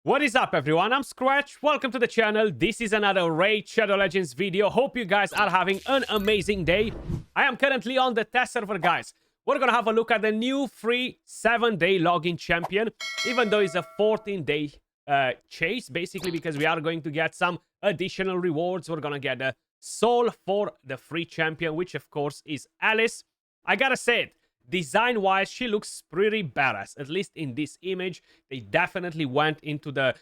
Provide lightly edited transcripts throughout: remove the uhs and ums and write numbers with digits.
What is up, everyone? I'm Skratch. Welcome to the channel. This is another Raid Shadow Legends video. Hope you guys are having an amazing day. I am currently on the test server, guys. We're gonna have a look at the new free 7-day login champion, even though it's a 14-day chase, basically, because we are going to get some additional rewards. We're gonna get a soul for the free champion, which of course is Alice. I gotta say it. Design-wise, she looks pretty badass. At least in this image, they definitely went into the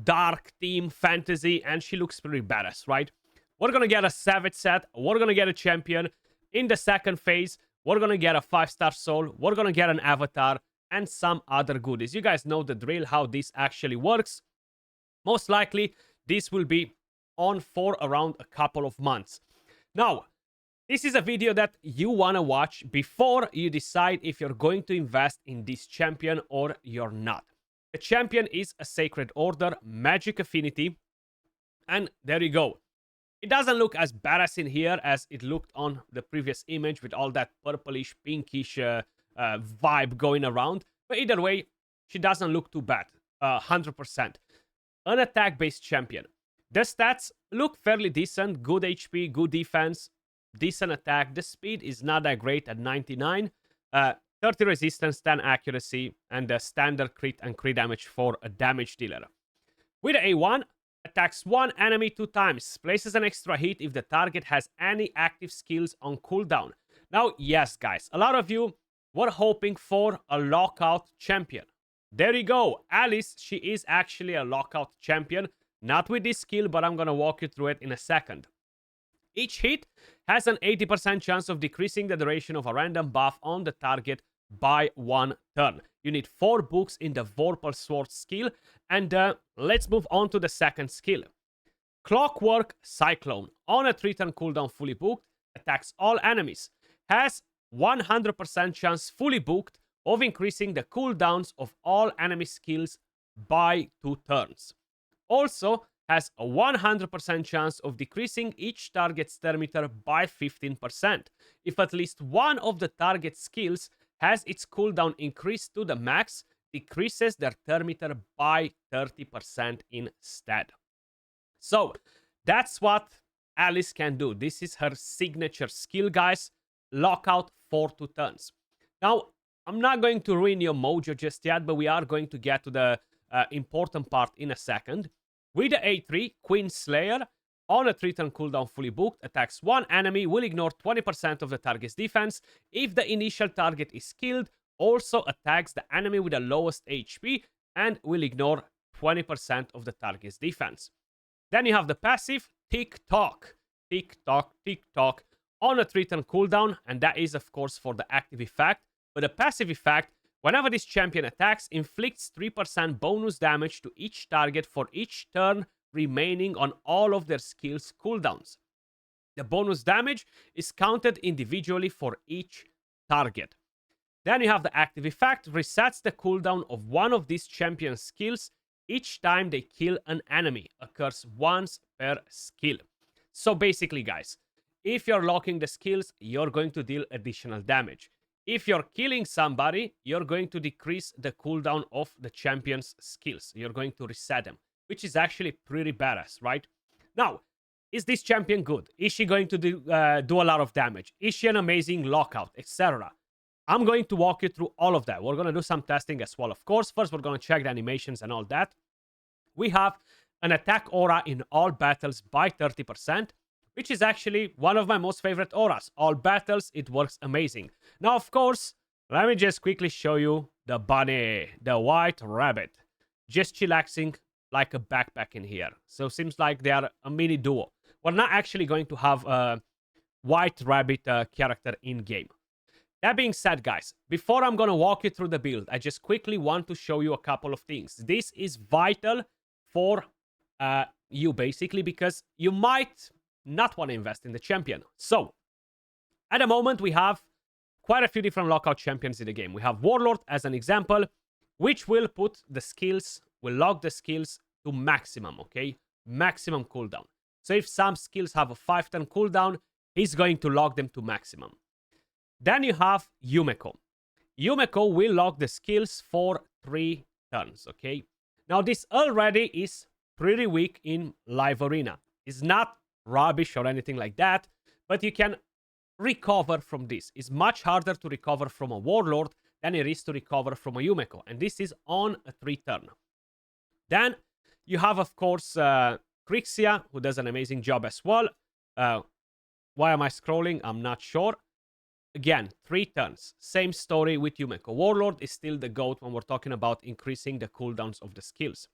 dark theme fantasy, and she looks pretty badass, right? We're gonna get a Savage set. We're gonna get a champion. In the second phase, we're gonna get a 5-star soul. We're gonna get an avatar and some other goodies. You guys know the drill, how this actually works. Most likely, this will be on for around a couple of months. Now, this is a video that you want to watch before you decide if you're going to invest in this champion or you're not. The champion is a Sacred Order, Magic Affinity, and there you go. It doesn't look as badass in here as it looked on the previous image with all that purplish, pinkish vibe going around, but either way, she doesn't look too bad, 100%. An attack-based champion. The stats look fairly decent, good HP, good defense, decent attack. The speed is not that great at 99. 30 resistance, 10 accuracy, and the standard crit and crit damage for a damage dealer. With A1, attacks one enemy 2 times, places an extra hit if the target has any active skills on cooldown. Now, yes, guys, a lot of you were hoping for a lockout champion. There you go. Alice, she is actually a lockout champion. Not with this skill, but I'm gonna walk you through it in a second. Each hit has an 80% chance of decreasing the duration of a random buff on the target by 1 turn. You need 4 books in the Vorpal Sword skill. And let's move on to the second skill. Clockwork Cyclone. On a 3-turn cooldown fully booked, attacks all enemies. Has 100% chance fully booked of increasing the cooldowns of all enemy skills by 2 turns. Also, has a 100% chance of decreasing each target's turn meter by 15%. If at least one of the target skills has its cooldown increased to the max, decreases their turn meter by 30% instead. So, that's what Alice can do. This is her signature skill, guys. Lockout for 2 turns. Now, I'm not going to ruin your mojo just yet, but we are going to get to the important part in a second. With the A3, Queen Slayer, on a 3-turn cooldown fully booked, attacks one enemy, will ignore 20% of the target's defense. If the initial target is killed, also attacks the enemy with the lowest HP and will ignore 20% of the target's defense. Then you have the passive, Tick Tock. Tick Tock, Tick Tock, on a 3-turn cooldown, and that is, of course, for the active effect. But the passive effect, whenever this champion attacks, inflicts 3% bonus damage to each target for each turn remaining on all of their skills' cooldowns. The bonus damage is counted individually for each target. Then you have the active effect, resets the cooldown of one of these champion's skills each time they kill an enemy. Occurs once per skill. So basically, guys, if you're locking the skills, you're going to deal additional damage. If you're killing somebody, you're going to decrease the cooldown of the champion's skills. You're going to reset them, which is actually pretty badass, right? Now, is this champion good? Is she going to do a lot of damage? Is she an amazing lockout, etc.? I'm going to walk you through all of that. We're going to do some testing as well, of course. First, we're going to check the animations and all that. We have an attack aura in all battles by 30%. Which is actually one of my most favorite auras. All battles, it works amazing. Now, of course, let me just quickly show you the bunny, the white rabbit. Just chillaxing like a backpack in here. So seems like they are a mini duo. We're not actually going to have a white rabbit character in-game. That being said, guys, before I'm going to walk you through the build, I just quickly want to show you a couple of things. This is vital for you, basically, because you might not want to invest in the champion. So, at the moment, we have quite a few different lockout champions in the game. We have Warlord as an example, which will put the skills, will lock the skills to maximum, okay? Maximum cooldown. So if some skills have a 5-turn cooldown, he's going to lock them to maximum. Then you have Yumeko. Yumeko will lock the skills for 3 turns, okay? Now, this already is pretty weak in live arena. It's not rubbish or anything like that, but you can recover from this. It's much harder to recover from a Warlord than it is to recover from a Yumeko, and this is on a 3 turn. Then you have, of course, Crixia, who does an amazing job as well. Why am I scrolling? I'm not sure. Again, 3 turns. Same story with Yumeko. Warlord is still the GOAT when we're talking about increasing the cooldowns of the skills.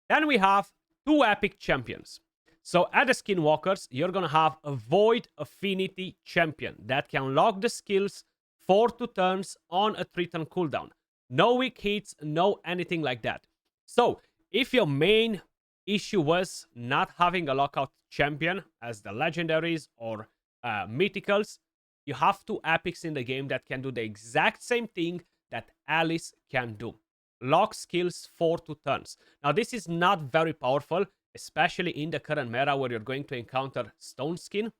Then we have 2 epic champions. So at the Skinwalkers, you're going to have a Void Affinity champion that can lock the skills for 2 turns on a 3-turn cooldown. No weak hits, no anything like that. So if your main issue was not having a lockout champion as the legendaries or mythicals, you have 2 epics in the game that can do the exact same thing that Alice can do. Lock skills for 2 turns. Now, this is not very powerful, especially in the current meta where you're going to encounter Stone Skin.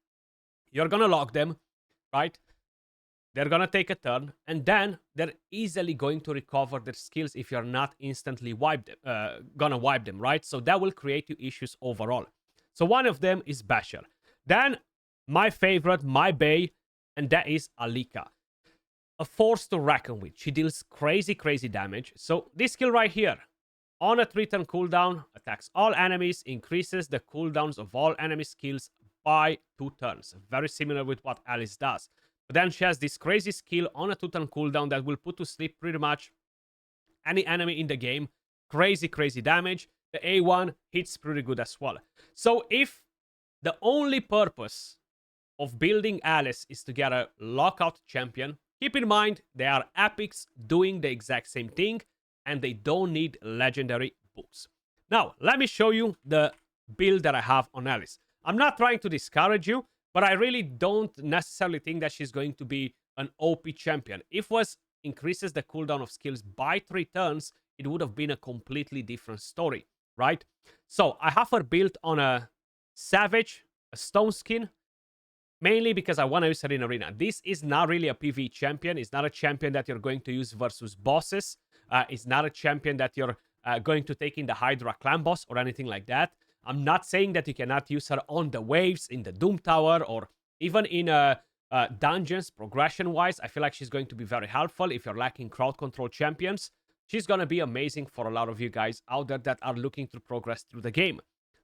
You're going to lock them, right? They're going to take a turn, and then they're easily going to recover their skills if you're not instantly gonna wipe them, right? So that will create you issues overall. So one of them is Basher. Then my favorite, my bae, and that is Alika. A force to reckon with. She deals crazy damage. So this skill right here, on a 3-turn cooldown, attacks all enemies, increases the cooldowns of all enemy skills by 2 turns. Very similar with what Alice does. But then she has this crazy skill on a 2-turn cooldown that will put to sleep pretty much any enemy in the game. Crazy damage. The A1 hits pretty good as well. So if the only purpose of building Alice is to get a lockout champion, keep in mind they are epics doing the exact same thing, and they don't need legendary books. Now, let me show you the build that I have on Alice. I'm not trying to discourage you, but I really don't necessarily think that she's going to be an OP champion. If it was increases the cooldown of skills by 3 turns, it would have been a completely different story, right? So I have her built on a Savage, a Stone Skin, mainly because I want to use her in Arena. This is not really a PvE champion. It's not a champion that you're going to use versus bosses. It's not a champion that you're going to take in the Hydra clan boss or anything like that. I'm not saying that you cannot use her on the waves, in the Doom Tower, or even in dungeons, progression-wise. I feel like she's going to be very helpful if you're lacking crowd control champions. She's going to be amazing for a lot of you guys out there that are looking to progress through the game.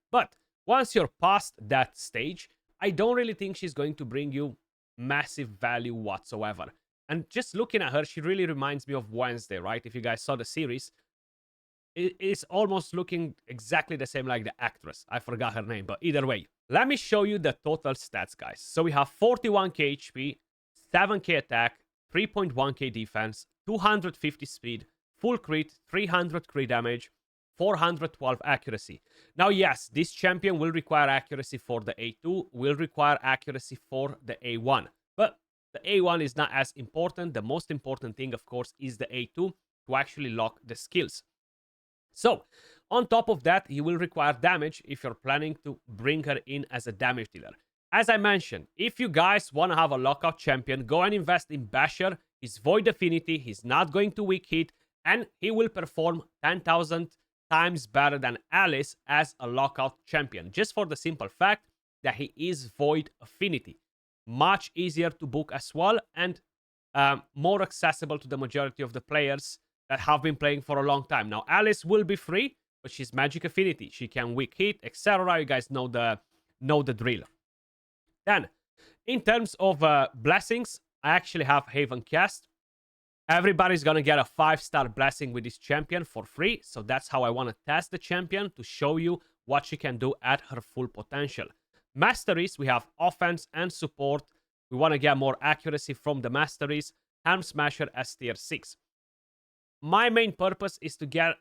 But once you're past that stage, I don't really think she's going to bring you massive value whatsoever. And just looking at her, she really reminds me of Wednesday, right? If you guys saw the series, it's almost looking exactly the same like the actress. I forgot her name, but either way. Let me show you the total stats, guys. So we have 41k HP, 7k attack, 3.1k defense, 250 speed, full crit, 300 crit damage, 412 accuracy. Now, yes, this champion will require accuracy for the A2, will require accuracy for the A1. But the A1 is not as important. The most important thing, of course, is the A2 to actually lock the skills. So, on top of that, you will require damage if you're planning to bring her in as a damage dealer. As I mentioned, if you guys want to have a lockout champion, go and invest in Basher. He's Void Affinity, he's not going to weak hit, and he will perform 10,000 times better than Alice as a lockout champion, just for the simple fact that he is Void Affinity. Much easier to book as well, and more accessible to the majority of the players that have been playing for a long time. Now, Alice will be free, but she's Magic Affinity. She can weak hit, etc. You guys know the drill. Then, in terms of blessings, I actually have Haven Cast. Everybody's gonna get a 5-star blessing with this champion for free, so that's how I want to test the champion, to show you what she can do at her full potential. Masteries, we have offense and support. We want to get more accuracy from the masteries. Helm Smasher as tier 6. My main purpose is to get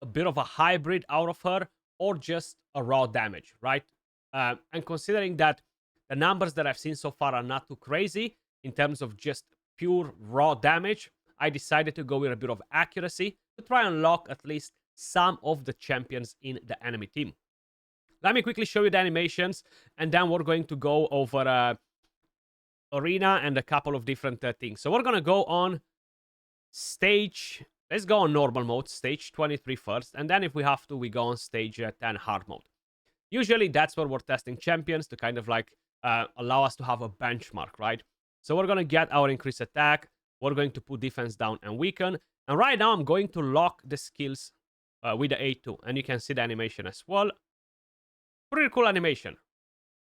a bit of a hybrid out of her, or just a raw damage, right? And considering that the numbers that I've seen so far are not too crazy in terms of just pure raw damage, I decided to go with a bit of accuracy to try and lock at least some of the champions in the enemy team. Let me quickly show you the animations, and then we're going to go over Arena and a couple of different things. So we're going to go on stage. Let's go on normal mode, stage 23 first, and then if we have to, we go on stage 10 hard mode. Usually that's where we're testing champions to kind of like allow us to have a benchmark, right? So we're going to get our increased attack. We're going to put defense down and weaken. And right now I'm going to lock the skills with the A2. And you can see the animation as well. Pretty cool animation.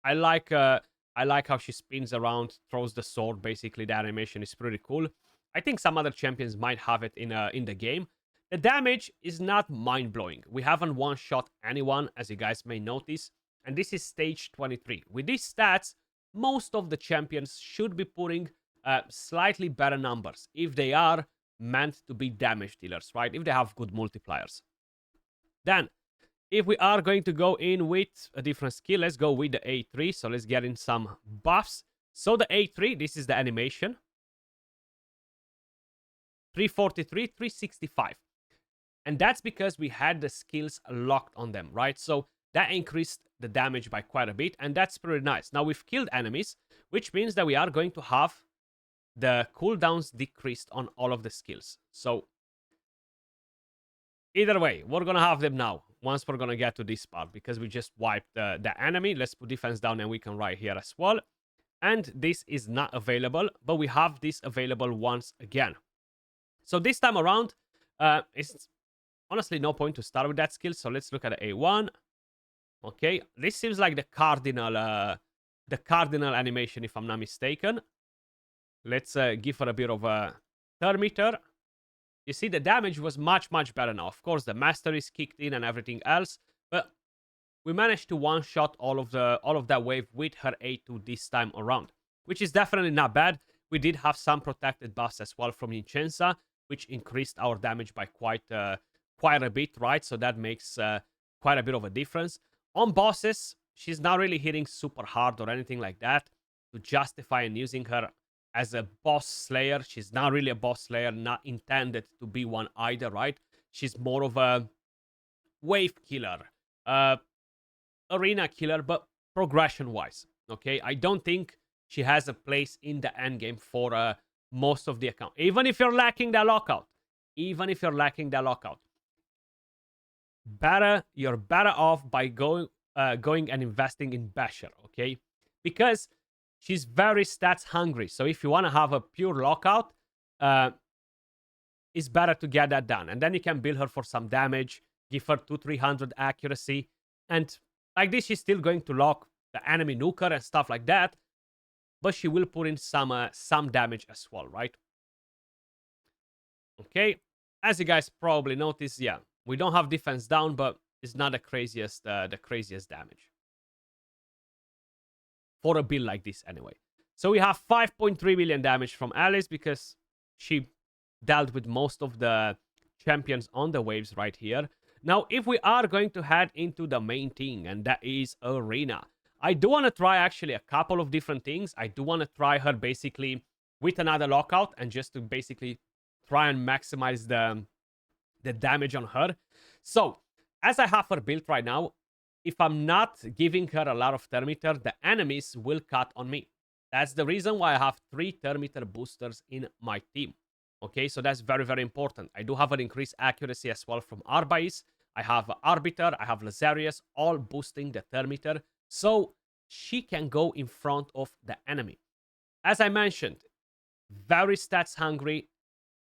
I like how she spins around, throws the sword. Basically, the animation is pretty cool. I think some other champions might have it in the game. The damage is not mind-blowing. We haven't one-shot anyone, as you guys may notice. And this is stage 23. With these stats, most of the champions should be putting slightly better numbers if they are meant to be damage dealers, right? If they have good multipliers. Then, if we are going to go in with a different skill, let's go with the A3. So let's get in some buffs. So the A3, this is the animation. 343, 365. And that's because we had the skills locked on them, right? So that increased the damage by quite a bit, and that's pretty nice. Now we've killed enemies, which means that we are going to have the cooldowns decreased on all of the skills. So either way, we're going to have them now once we're going to get to this part, because we just wiped the enemy. Let's put defense down and we can right here as well. And this is not available, but we have this available once again. So this time around, it's honestly no point to start with that skill. So let's look at the A1. Okay, this seems like the cardinal animation, if I'm not mistaken. Let's give her a bit of a turn meter. You see, the damage was much better now. Of course, the masteries kicked in and everything else, but we managed to one-shot all of that wave with her A2 this time around, which is definitely not bad. We did have some protected buffs as well from Vincenza, which increased our damage by quite a bit, right? So that makes quite a bit of a difference. On bosses, she's not really hitting super hard or anything like that to justify and using her as a boss slayer. She's not really a boss slayer, not intended to be one either, right? She's more of a wave killer, arena killer, but progression-wise, okay? I don't think she has a place in the endgame for most of the account. Even if you're lacking that lockout. You're better off by going and investing in Basher, okay? Because she's very stats hungry. So if you want to have a pure lockout, it's better to get that done. And then you can build her for some damage, give her 200-300 accuracy. And like this, she's still going to lock the enemy nuker and stuff like that. But she will put in some damage as well, right? Okay. As you guys probably noticed, yeah, we don't have defense down, but it's not the craziest damage for a build like this anyway. So we have 5.3 million damage from Alice because she dealt with most of the champions on the waves right here. Now, if we are going to head into the main thing, and that is Arena, I do want to try actually a couple of different things. I do want to try her basically with another lockout and just to basically try and maximize the damage on her. So, as I have her built right now, if I'm not giving her a lot of thermometer, the enemies will cut on me. That's the reason why I have 3 thermometer boosters in my team. Okay, so that's very, very important. I do have an increased accuracy as well from Arbais. I have Arbiter, I have Lazarius, all boosting the thermometer, so she can go in front of the enemy. As I mentioned, very stats hungry.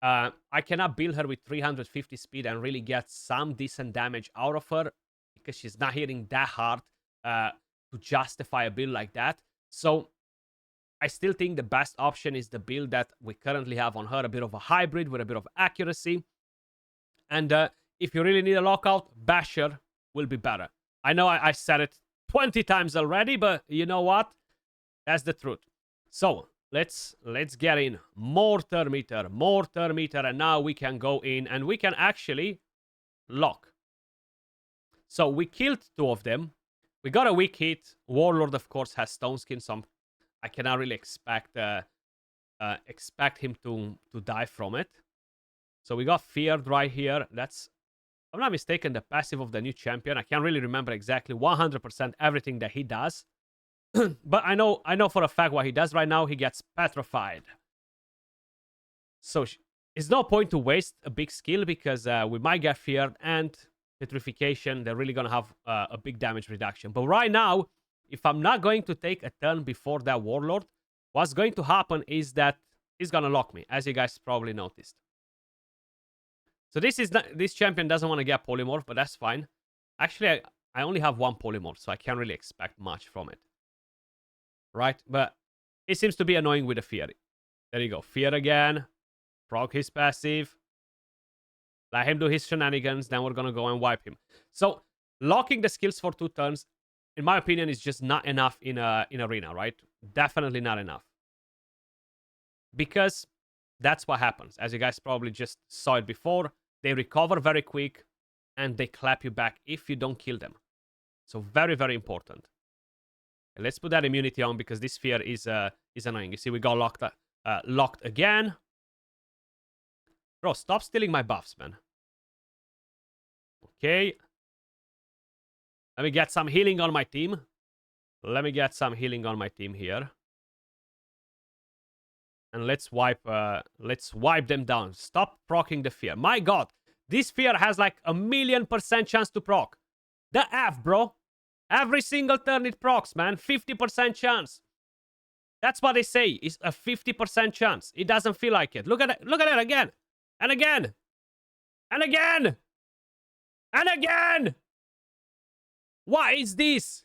I cannot build her with 350 speed and really get some decent damage out of her because she's not hitting that hard to justify a build like that. So I still think the best option is the build that we currently have on her, a bit of a hybrid with a bit of accuracy. And if you really need a lockout, Basher will be better. I know I said it 20 times already, but you know what? That's the truth. So let's get in more thermometer, and now we can go in and we can actually lock. So we killed 2 of them. We got a weak hit. Warlord, of course, has stone skin, so I cannot really expect him to die from it. So we got feared right here. That's, if I'm not mistaken, the passive of the new champion. I can't really remember exactly 100% everything that he does. But I know for a fact what he does right now. He gets petrified. So it's no point to waste a big skill because we might get feared and petrification. They're really going to have a big damage reduction. But right now, if I'm not going to take a turn before that Warlord, what's going to happen is that he's going to lock me, as you guys probably noticed. So this champion doesn't want to get polymorph, but that's fine. Actually, I only have one polymorph, so I can't really expect much from it. Right? But it seems to be annoying with the fear. There you go. Fear again. Proc his passive. Let him do his shenanigans. Then we're going to go and wipe him. So locking the skills for 2 turns, in my opinion, is just not enough in arena, right? Definitely not enough. Because that's what happens. As you guys probably just saw it before, they recover very quick and they clap you back if you don't kill them. So very, very important. And let's put that immunity on because this fear is annoying. You see, we got locked again. Bro, stop stealing my buffs, man. Okay. Let me get some healing on my team. Let me get some healing on my team here. And let's wipe them down. Stop proccing the fear. My god, this fear has like 1,000,000% chance to proc. The F, bro. Every single turn it procs, man. 50% chance. That's what they say. It's a 50% chance. It doesn't feel like it. Look at it. Look at it again. And again. And again. And again. What is this?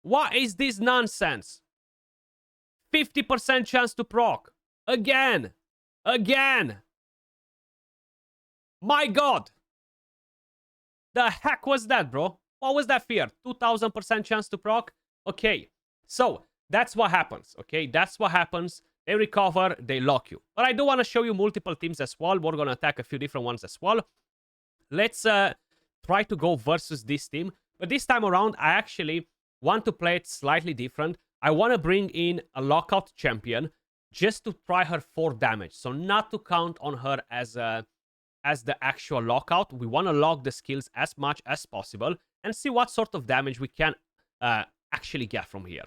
What is this nonsense? 50% chance to proc. Again. Again. My god. The heck was that, bro? What was that fear? 2000% chance to proc? Okay. So, that's what happens, okay? That's what happens. They recover, they lock you. But I do want to show you multiple teams as well. We're going to attack a few different ones as well. Let's try to go versus this team. But this time around, I actually want to play it slightly different. I want to bring in a lockout champion just to try her for damage. So not to count on her as the actual lockout. We want to lock the skills as much as possible and see what sort of damage we can actually get from here.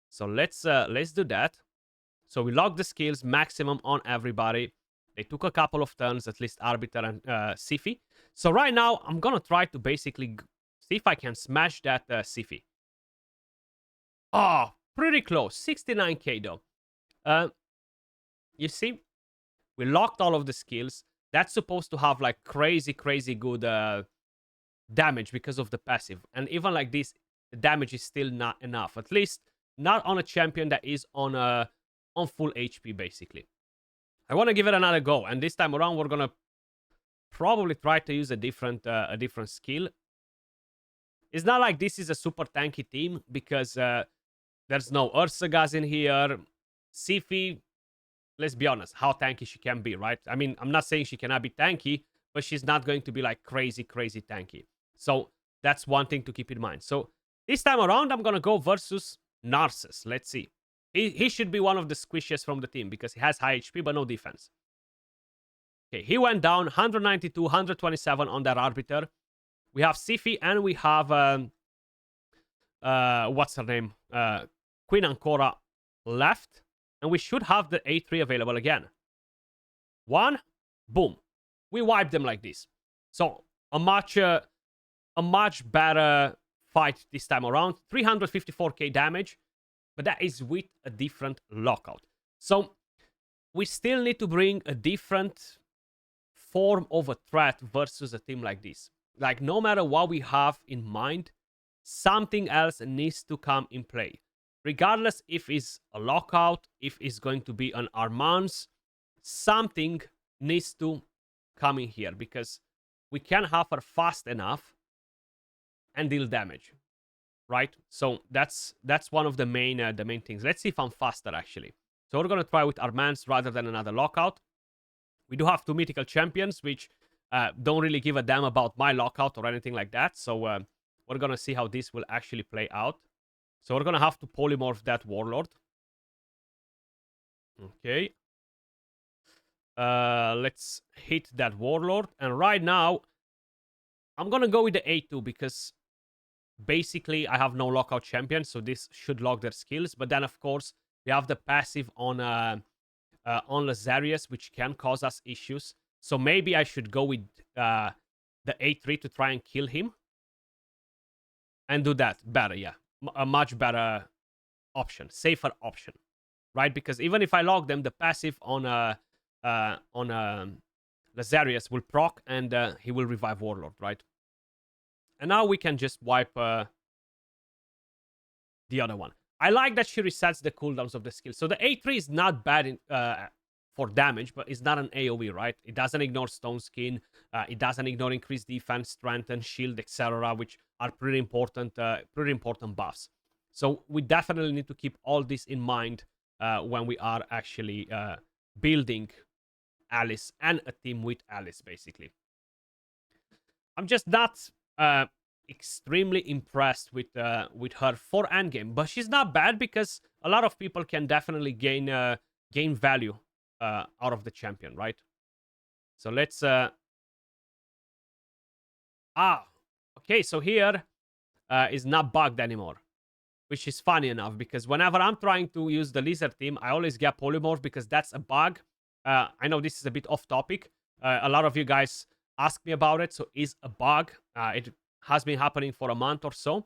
So let's do that. So we lock the skills maximum on everybody. They took a couple of turns, at least Arbiter and Sifi. So right now, I'm going to try to basically see if I can smash that Sifi. Oh, pretty close. 69k though. You see, we locked all of the skills. That's supposed to have like crazy good damage because of the passive. And even like this, the damage is still not enough. At least not on a champion that is on full HP, basically. I want to give it another go. And this time around, we're going to probably try to use a different skill. It's not like this is a super tanky team because there's no Ursagas in here. Sifi, let's be honest, how tanky she can be, right? I mean, I'm not saying she cannot be tanky, but she's not going to be like crazy tanky. So that's one thing to keep in mind. So this time around, I'm going to go versus Narcissus. Let's see. He should be one of the squishiest from the team because he has high HP but no defense. Okay, he went down 192, 127 on that Arbiter. We have Sifi and we have what's her name? Queen Ancora left. And we should have the A3 available again. One, boom. We wipe them like this. So a much better fight this time around. 354k damage. But that is with a different lockout. So we still need to bring a different form of a threat versus a team like this. Like, no matter what we have in mind, something else needs to come in play. Regardless if it's a lockout, if it's going to be an Armand's, something needs to come in here because we can't have her fast enough and deal damage. Right? So that's one of the main things. Let's see if I'm faster, actually. So we're going to try with Armand's rather than another lockout. We do have 2 mythical champions, which don't really give a damn about my lockout or anything like that. So we're going to see how this will actually play out. So we're going to have to polymorph that Warlord. Okay. Let's hit that Warlord. And right now, I'm going to go with the A2 because basically I have no lockout champion. So this should lock their skills. But then, of course, we have the passive on on Lazarius, which can cause us issues. So maybe I should go with the A3 to try and kill him. And do that better, yeah. A much better option, safer option, right? Because even if I log them, the passive on Lazarius will proc and he will revive Warlord, right? And now we can just wipe the other one. I like that she resets the cooldowns of the skill. So the A3 is not bad for damage, but it's not an AoE, right? It doesn't ignore Stone Skin. It doesn't ignore increased defense, strength, and shield, etc., which are pretty important buffs. So we definitely need to keep all this in mind when we are actually building Alice and a team with Alice, basically. I'm just not extremely impressed with her for endgame, but she's not bad because a lot of people can definitely gain value out of the champion, right? So let's okay, so here is not bugged anymore, which is funny enough because whenever I'm trying to use the lizard team, I always get polymorph because that's a bug. I know this is a bit off topic. A lot of you guys ask me about it, so it's a bug. It has been happening for a month or so.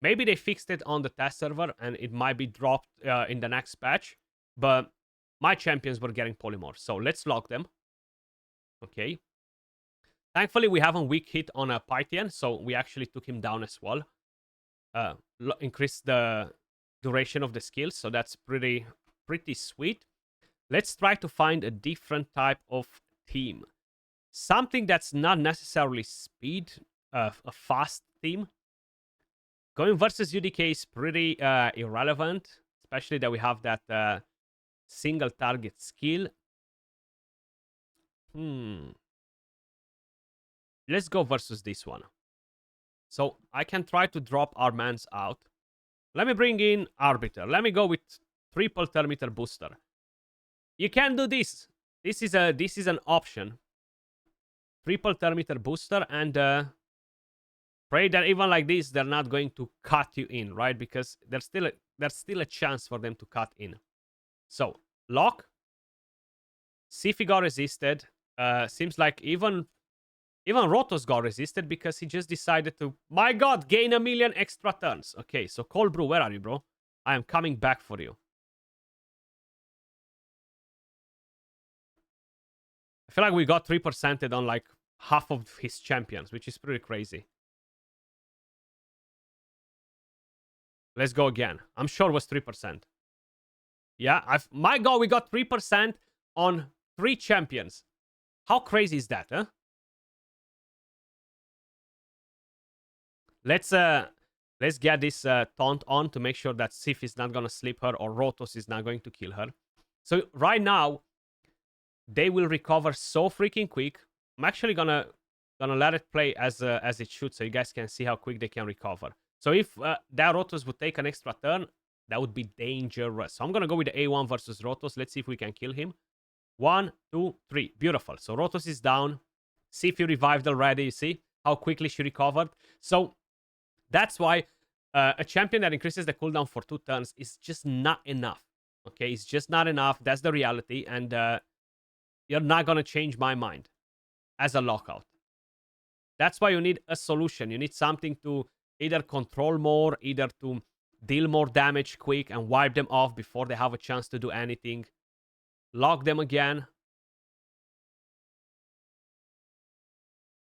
Maybe they fixed it on the test server and it might be dropped in the next patch, but my champions were getting polymorph, so let's log them. Okay. Thankfully, we haven't weak hit on a Pythian, so we actually took him down as well. Increase the duration of the skills, so that's pretty sweet. Let's try to find a different type of team. Something that's not necessarily speed, a fast team. Going versus UDK is pretty irrelevant, especially that we have that single target skill. Let's go versus this one. So I can try to drop our mans out. Let me bring in Arbiter. Let me go with triple thermiter booster. You can do this. This is an option. Triple thermiter booster and pray that even like this they're not going to cut you in, right? Because there's still a chance for them to cut in. So lock. Sifi got resisted. Seems like even Rotos got resisted because he just decided to, my god, gain 1 million extra turns. Okay, so Cold Brew, where are you, bro? I am coming back for you. I feel like we got 3%ed on like half of his champions, which is pretty crazy. Let's go again. I'm sure it was 3%. Yeah, my god, we got 3% on 3 champions. How crazy is that, huh? Let's get this taunt on to make sure that Sif is not gonna sleep her or Rotos is not going to kill her. So right now, they will recover so freaking quick. I'm actually gonna let it play as it should, so you guys can see how quick they can recover. So if that Rotos would take an extra turn, that would be dangerous. So I'm gonna go with the A1 versus Rotos. Let's see if we can kill him. 1, 2, 3. Beautiful. So Rotos is down. Sif revived already. You see how quickly she recovered. So that's why a champion that increases the cooldown for 2 turns is just not enough. Okay, it's just not enough. That's the reality. And you're not going to change my mind as a lockout. That's why you need a solution. You need something to either control more, either to deal more damage quick and wipe them off before they have a chance to do anything. Lock them again.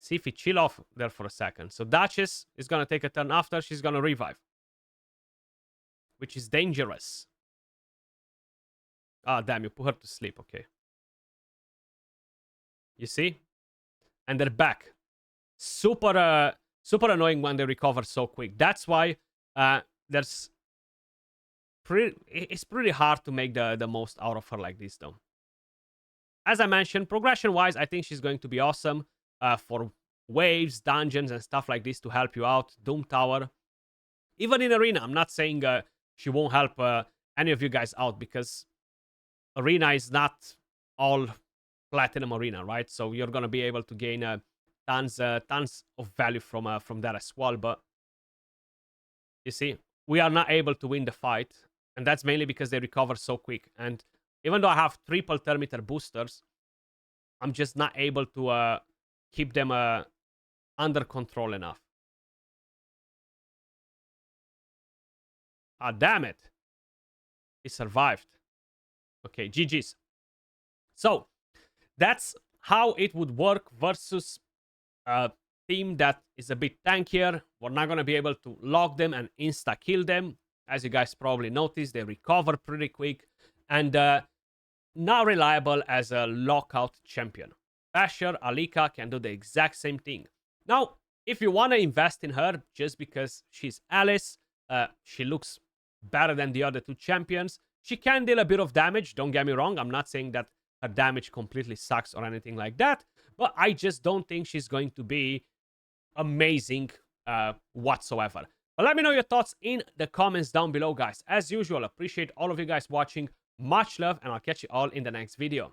See if we chill off there for a second. So Duchess is going to take a turn after. She's going to revive. Which is dangerous. Ah, damn, you put her to sleep. Okay. You see? And they're back. Super annoying when they recover so quick. That's why it's pretty hard to make the most out of her like this, though. As I mentioned, progression-wise, I think she's going to be awesome for waves, dungeons, and stuff like this to help you out. Doom Tower. Even in Arena, I'm not saying she won't help any of you guys out because Arena is not all Platinum Arena, right? So you're going to be able to gain tons of value from that as well. But you see, we are not able to win the fight. And that's mainly because they recover so quick. And Even though I have triple thermimeter boosters, I'm just not able to keep them under control enough. Ah, damn it. He survived. Okay, GG's. So, that's how it would work versus a team that is a bit tankier. We're not going to be able to lock them and insta-kill them. As you guys probably noticed, they recover pretty quick. And not reliable as a lockout champion. Basher, Alika can do the exact same thing. Now, if you want to invest in her just because she's Alice, she looks better than the other two champions. She can deal a bit of damage, don't get me wrong. I'm not saying that her damage completely sucks or anything like that, but I just don't think she's going to be amazing whatsoever. But let me know your thoughts in the comments down below, guys. As usual, appreciate all of you guys watching. Much love, and I'll catch you all in the next video.